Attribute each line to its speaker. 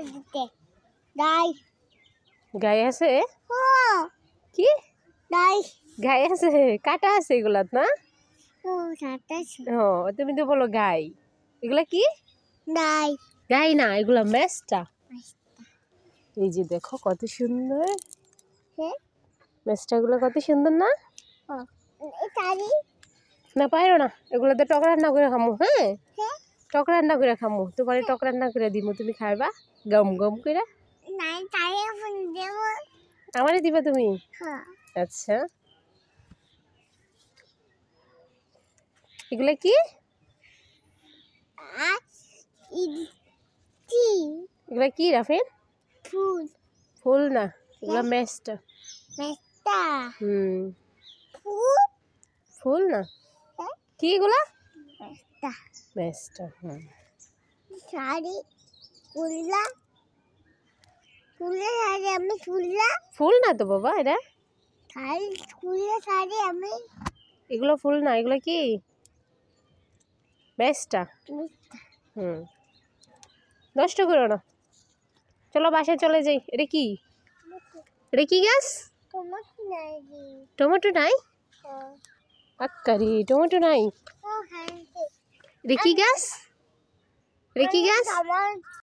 Speaker 1: দিতে গাই
Speaker 2: গায়ে আছে
Speaker 1: ও
Speaker 2: কি
Speaker 1: গাই
Speaker 2: গায়ে আছে কাটা আছে এগুলাত না
Speaker 1: ও সাতাশ
Speaker 2: ও তুমি তো বলো গাই এগুলা কি
Speaker 1: গাই
Speaker 2: গাই না এগুলা মেসটা এই যে দেখো কত সুন্দর
Speaker 1: হ্যাঁ
Speaker 2: মেসটাগুলো কত সুন্দর না
Speaker 1: ও এই তারি
Speaker 2: না পারো না এগুলোতে টক রান্না করে খামু হ্যাঁ
Speaker 1: হ্যাঁ
Speaker 2: টক রান্না করে খামু তোমার টক রান্না করে দিমু তুমি খাইবা গম গম করে
Speaker 1: নাই তারি ফোন দেব
Speaker 2: আমারে দিবা তুমি
Speaker 1: হ্যাঁ
Speaker 2: আচ্ছা এগুলা কি
Speaker 1: আর ইতি
Speaker 2: এগুলা কি রাফিন
Speaker 1: ফুল
Speaker 2: ফুল না এগুলা মেসটা
Speaker 1: মেস্তা ফুল
Speaker 2: ফুল না
Speaker 1: হ্যাঁ
Speaker 2: কি এগুলা
Speaker 1: মেস্তা
Speaker 2: মেসটা
Speaker 1: শাড়ি ফুললা ফুলের শাড়ি আমি ফুললা
Speaker 2: ফুল না তো বাবা এটা
Speaker 1: শাড়ি ফুলের শাড়ি আমি
Speaker 2: এগুলো ফুল না এগুলো কি মেসটা
Speaker 1: মিস্তা
Speaker 2: নষ্ট করো না চলো বাসায় চলে যাই এটা কি গাছ
Speaker 1: তোমার নাই
Speaker 2: টমেটো নাই আক্কারি টমেটো নাই
Speaker 1: ও হ্যাঁ
Speaker 2: এটা কি গাছ
Speaker 1: আমার